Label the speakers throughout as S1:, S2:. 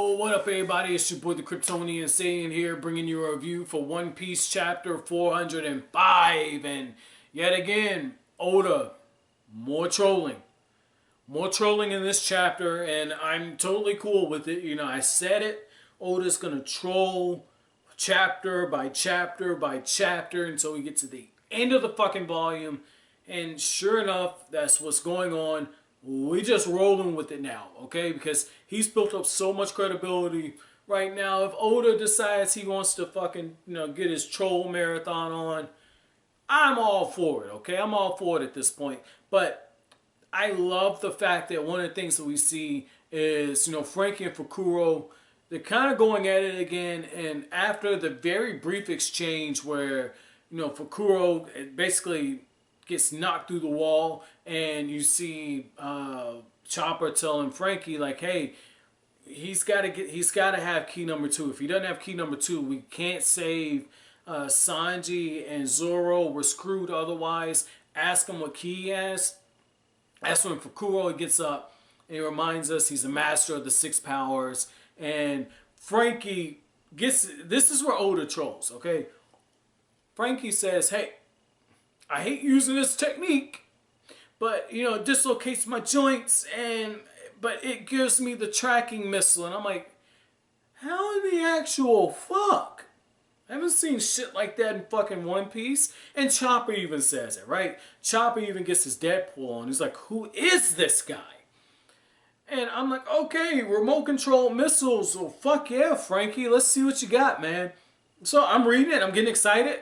S1: Yo, what up everybody? It's your boy the Kryptonian saying here, bringing you a review for One Piece chapter 405. And yet again, Oda, more trolling. More trolling in this chapter, and I'm totally cool with it. You know, I said it. Oda's gonna troll chapter by chapter by chapter until we get to the end of the fucking volume. And sure enough, that's what's going on. We just rolling with it now, okay? Because he's built up so much credibility right now. If Oda decides he wants to fucking, get his troll marathon on, I'm all for it, okay? I'm all for it at this point. But I love the fact that one of the things that we see is, Franky and Fukurou, they're kind of going at it again. And after the very brief exchange where, Fukurou basically gets knocked through the wall, and you see Chopper telling Franky like, "Hey, he's got to have key number 2. If he doesn't have key number 2, we can't save Sanji and Zoro. We're screwed otherwise. Ask him what key he has." That's when Fukurou gets up and he reminds us he's a master of the 6 powers, and Franky gets. This is where Oda trolls, okay? Franky says, "Hey, I hate using this technique, but it dislocates my joints, but it gives me the tracking missile." And I'm like, how in the actual fuck? I haven't seen shit like that in fucking One Piece. And Chopper even says it, right? Chopper even gets his Deadpool on. He's like, who is this guy? And I'm like, okay, remote control missiles. Well, fuck yeah, Franky. Let's see what you got, man. So I'm reading it. I'm getting excited.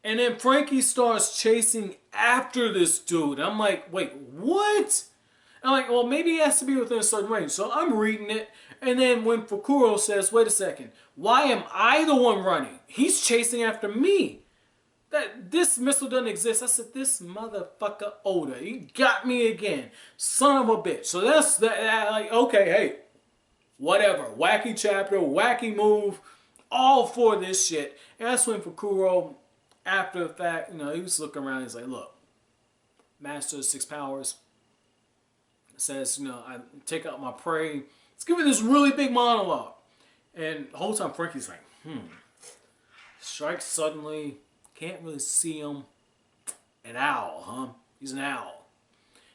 S1: And then Franky starts chasing after this dude. I'm like, wait, what? I'm like, well, maybe he has to be within a certain range. So I'm reading it. And then when Fukurou says, wait a second, why am I the one running? He's chasing after me. This missile doesn't exist. I said, this motherfucker Oda, he got me again. Son of a bitch. So that's that. Like, okay, hey, whatever. Wacky chapter, wacky move, all for this shit. And that's when Fukurou, after the fact, he was looking around. He's like, look, master of 6 powers, says, I take out my prey. Let's give it this really big monologue. And the whole time Franky's like, strikes suddenly, can't really see him. An owl, huh? He's an owl.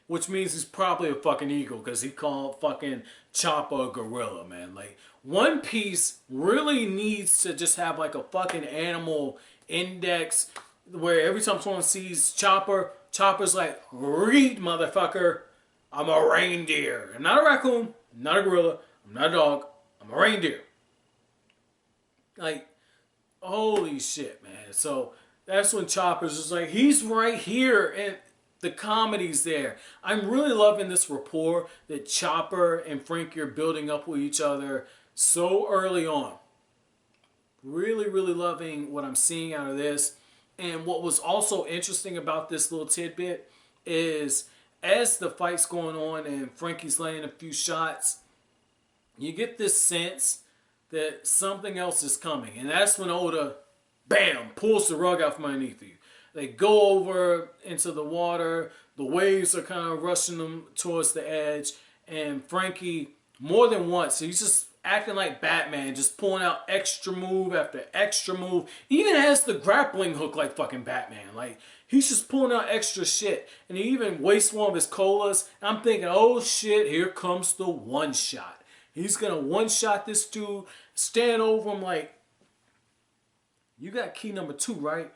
S1: Which means he's probably a fucking eagle, because he called fucking Chopper a gorilla, man. Like, One Piece really needs to just have like a fucking animal index where every time someone sees Chopper's like, read, motherfucker, I'm a reindeer. I'm not a raccoon, I'm not a gorilla, I'm not a dog, I'm a reindeer. Like, holy shit, man. So that's when Chopper's just like, he's right here, and the comedy's there. I'm really loving this rapport that Chopper and Franky are building up with each other so early on. Really, really loving what I'm seeing out of this. And what was also interesting about this little tidbit is as the fight's going on and Franky's laying a few shots, you get this sense that something else is coming. And that's when Oda, bam, pulls the rug out from underneath you. They go over into the water. The waves are kind of rushing them towards the edge. And Franky, more than once, he's just acting like Batman, just pulling out extra move after extra move. He even has the grappling hook like fucking Batman. Like, he's just pulling out extra shit. And he even wastes one of his colas. And I'm thinking, oh shit, here comes the one shot. He's gonna one shot this dude, stand over him like, you got key number 2, right?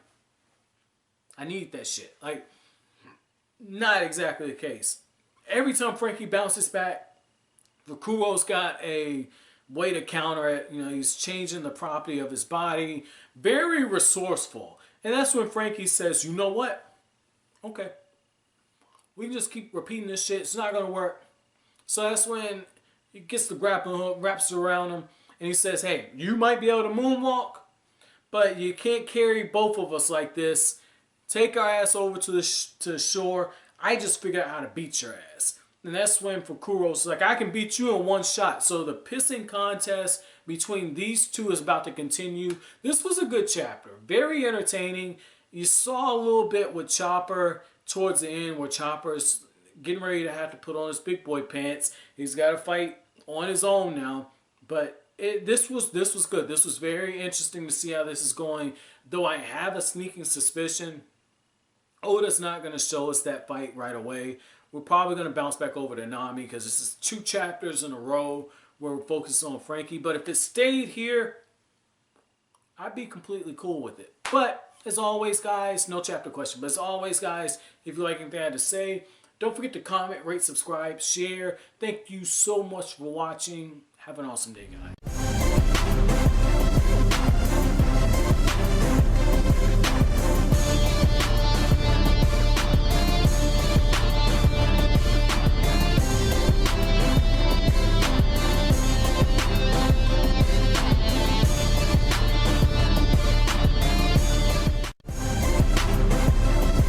S1: I need that shit. Like, not exactly the case. Every time Franky bounces back, Fukurou's got a way to counter it. He's changing the property of his body. Very resourceful. And that's when Franky says, you know what? Okay. We can just keep repeating this shit. It's not going to work. So that's when he gets the grappling hook, wraps it around him, and he says, hey, you might be able to moonwalk, but you can't carry both of us like this. Take our ass over to the shore. I just figured out how to beat your ass. And that's when Fukurou's like, I can beat you in one shot. So the pissing contest between these two is about to continue. This was a good chapter. Very entertaining. You saw a little bit with Chopper towards the end where Chopper's getting ready to have to put on his big boy pants. He's got to fight on his own now. But this was good. This was very interesting to see how this is going. Though I have a sneaking suspicion Oda's not going to show us that fight right away. We're probably going to bounce back over to Nami because this is 2 chapters in a row where we're focused on Franky. But if it stayed here, I'd be completely cool with it. But as always, guys, no chapter question. But as always, guys, if you like anything I had to say, don't forget to comment, rate, subscribe, share. Thank you so much for watching. Have an awesome day, guys.